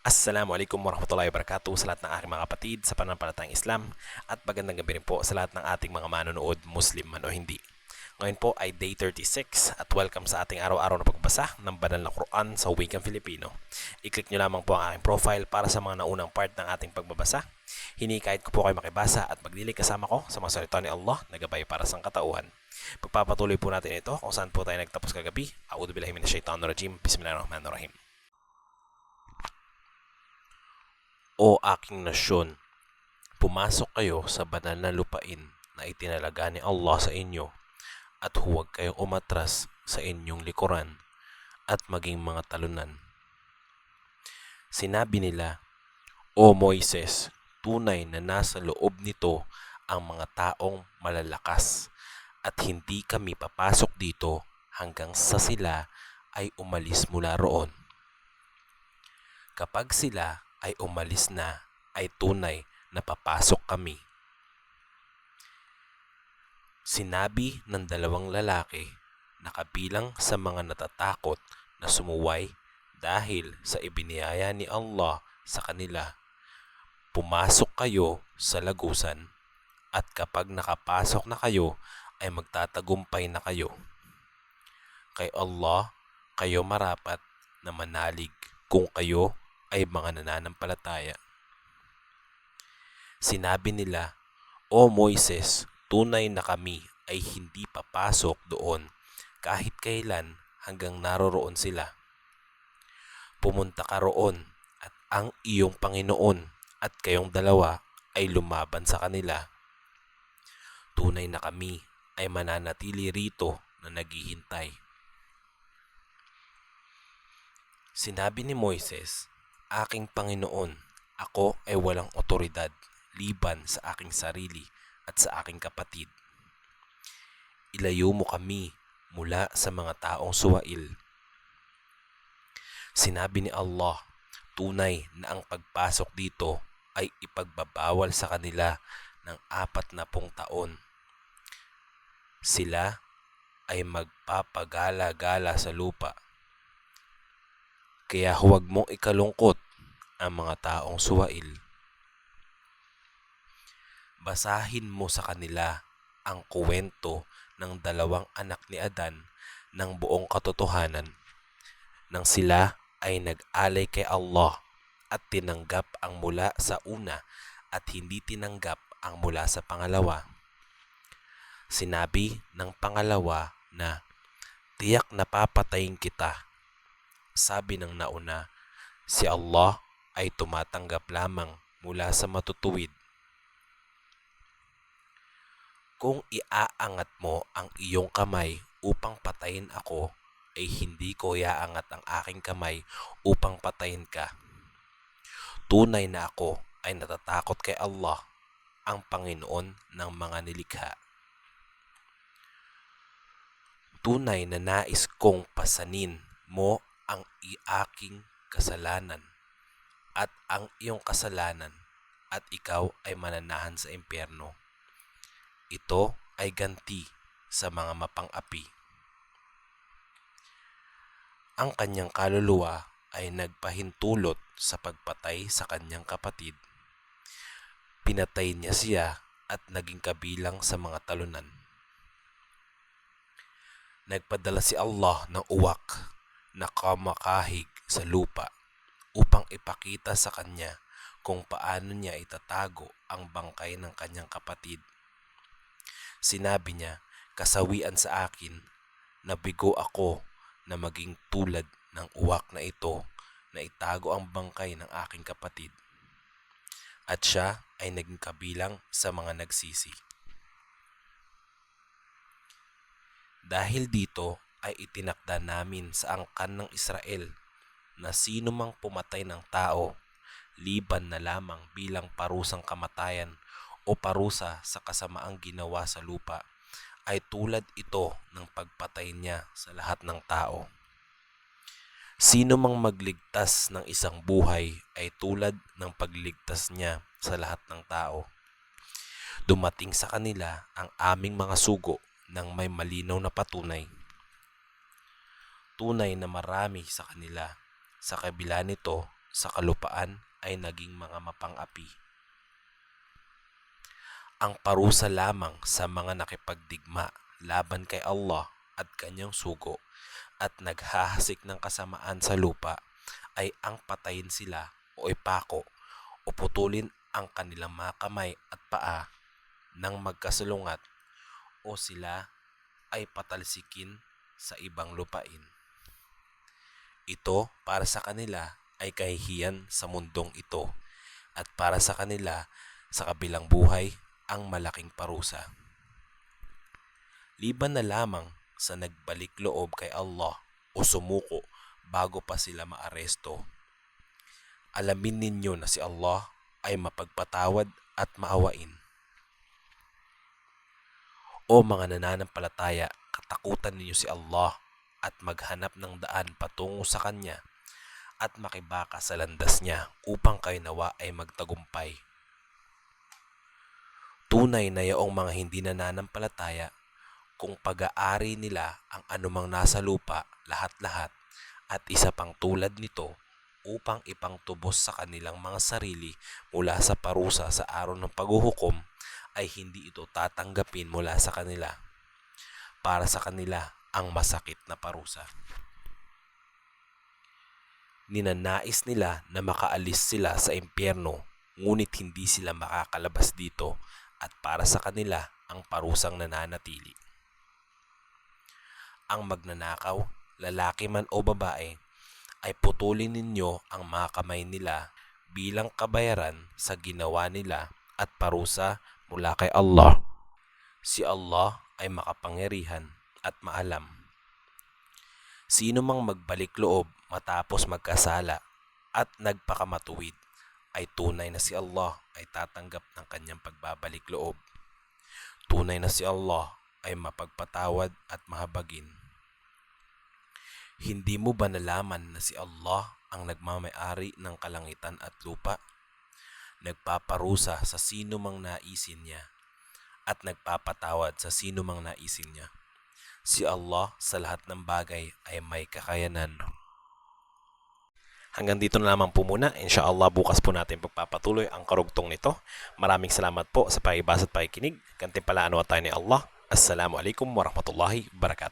Assalamualaikum warahmatullahi wabarakatuh sa lahat ng aking mga kapatid sa pananampalatayang Islam at magandang gabi rin po sa lahat ng ating mga manonood, Muslim man o hindi. Ngayon po ay day 36 at welcome sa ating araw-araw na pagbasa ng banal na Quran sa wikang Filipino. I-click nyo lamang po ang aking profile para sa mga naunang part ng ating pagbabasa. Hinikayat ko po kayo makibasa at magdilig kasama ko sa mga salita ni Allah na gabay para sa katauhan. Pagpapatuloy po natin ito kung saan po tayo nagtapos kagabi. A'udhu billahi minasyaitanirrajim. Bismillahirrahmanirrahim. O aking nasyon, pumasok kayo sa banal na lupain na itinalaga ni Allah sa inyo at huwag kayong umatras sa inyong likuran at maging mga talunan. Sinabi nila, O Moises, tunay na nasa loob nito ang mga taong malalakas at hindi kami papasok dito hanggang sa sila ay umalis mula roon. Kapag sila ay umalis na, ay tunay na papasok kami. Sinabi ng dalawang lalaki na kabilang sa mga natatakot na sumuway dahil sa ibiniyaya ni Allah sa kanila, pumasok kayo sa lagusan at kapag nakapasok na kayo ay magtatagumpay na kayo. Kay Allah kayo marapat na manalig kung kayo ay mga nananampalataya. Sinabi nila, O Moises, tunay na kami ay hindi papasok doon kahit kailan hanggang naroroon sila. Pumunta ka roon at ang iyong Panginoon at kayong dalawa ay lumaban sa kanila. Tunay na kami ay mananatili rito na naghihintay. Sinabi ni Moises, Aking Panginoon, ako ay walang otoridad liban sa aking sarili at sa aking kapatid. Ilayo mo kami mula sa mga taong suwail. Sinabi ni Allah, tunay na ang pagpasok dito ay ipagbabawal sa kanila ng 40 taon. Sila ay magpapagala-gala sa lupa. Kaya huwag mong ikalungkot ang mga taong suwail. Basahin mo sa kanila ang kuwento ng dalawang anak ni Adan ng buong katotohanan nang sila ay nag-alay kay Allah at tinanggap ang mula sa una at hindi tinanggap ang mula sa pangalawa. Sinabi ng pangalawa na, tiyak na papatayin kita. Sabi ng nauna, si Allah ay tumatanggap lamang mula sa matutuwid. Kung iaangat mo ang iyong kamay upang patayin ako, ay hindi ko iaangat ang aking kamay upang patayin ka. Tunay na ako ay natatakot kay Allah, ang Panginoon ng mga nilikha. Tunay na nais kong pasanin mo ang aking kasalanan at ang iyong kasalanan at ikaw ay mananahan sa impyerno. Ito ay ganti sa mga mapang-api. Ang kanyang kaluluwa ay nagpahintulot sa pagpatay sa kanyang kapatid. Pinatay niya siya at naging kabilang sa mga talunan. Nagpadala si Allah ng uwak na kamakahig sa lupa upang ipakita sa kanya kung paano niya itatago ang bangkay ng kanyang kapatid. Sinabi niya, kasawian sa akin, nabigo ako na maging tulad ng uwak na ito na itago ang bangkay ng aking kapatid. At siya ay naging kabilang sa mga nagsisi. Dahil dito ay itinakda namin sa angkan ng Israel na sino mang pumatay ng tao, liban na lamang bilang parusang kamatayan o parusa sa kasamaang ginawa sa lupa, ay tulad ito ng pagpatay niya sa lahat ng tao. Sino mang magligtas ng isang buhay ay tulad ng pagligtas niya sa lahat ng tao. Dumating sa kanila ang aming mga sugo ng may malinaw na patunay. Tunay na marami sa kanila. Sa kabila nito sa kalupaan ay naging mga mapang-api. Ang parusa lamang sa mga nakipagdigma laban kay Allah at kanyang sugo at naghahasik ng kasamaan sa lupa ay ang patayin sila o ipako o putulin ang kanilang mga kamay at paa ng magkasalungat o sila ay patalsikin sa ibang lupain. Ito para sa kanila ay kahihiyan sa mundong ito at para sa kanila sa kabilang buhay ang malaking parusa. Liban na lamang sa nagbalik loob kay Allah o sumuko bago pa sila maaresto. Alamin ninyo na si Allah ay mapagpatawad at maawain. O mga nananampalataya, katakutan ninyo si Allah at maghanap ng daan patungo sa Kanya at makibaka sa landas niya upang kayo nawa ay magtagumpay. Tunay na yaong mga hindi nananampalataya, kung pag-aari nila ang anumang nasa lupa, lahat-lahat, at isa pang tulad nito upang ipangtubos sa kanilang mga sarili mula sa parusa sa araw ng paghuhukom, ay hindi ito tatanggapin mula sa kanila. Para sa kanila ang masakit na parusa. Ninanais nila na makaalis sila sa impyerno, ngunit hindi sila makakalabas dito, at para sa kanila ang parusang nananatili. Ang magnanakaw, lalaki man o babae, ay putulin ninyo ang mga kamay nila bilang kabayaran sa ginawa nila at parusa mula kay Allah. Si Allah ay makapangyarihan at maalam. Sino mang magbalik loob matapos magkasala at nagpakamatuwid, ay tunay na si Allah ay tatanggap ng kanyang pagbabalik loob. Tunay na si Allah ay mapagpatawad at mahabagin. Hindi mo ba nalaman na si Allah ang nagmamay-ari ng kalangitan at lupa? Nagpaparusa sa sino mang naisin niya at nagpapatawad sa sino mang naisin niya. Si Allah sa lahat ng bagay ay may kakayanan. Hanggang dito na lamang po muna. Inshallah bukas po natin pagpapatuloy ang karugtong nito. Maraming salamat po sa pakibasa at pakikinig. Gantimpalaan nawa tayo ni Allah. Assalamualaikum warahmatullahi wabarakatuh.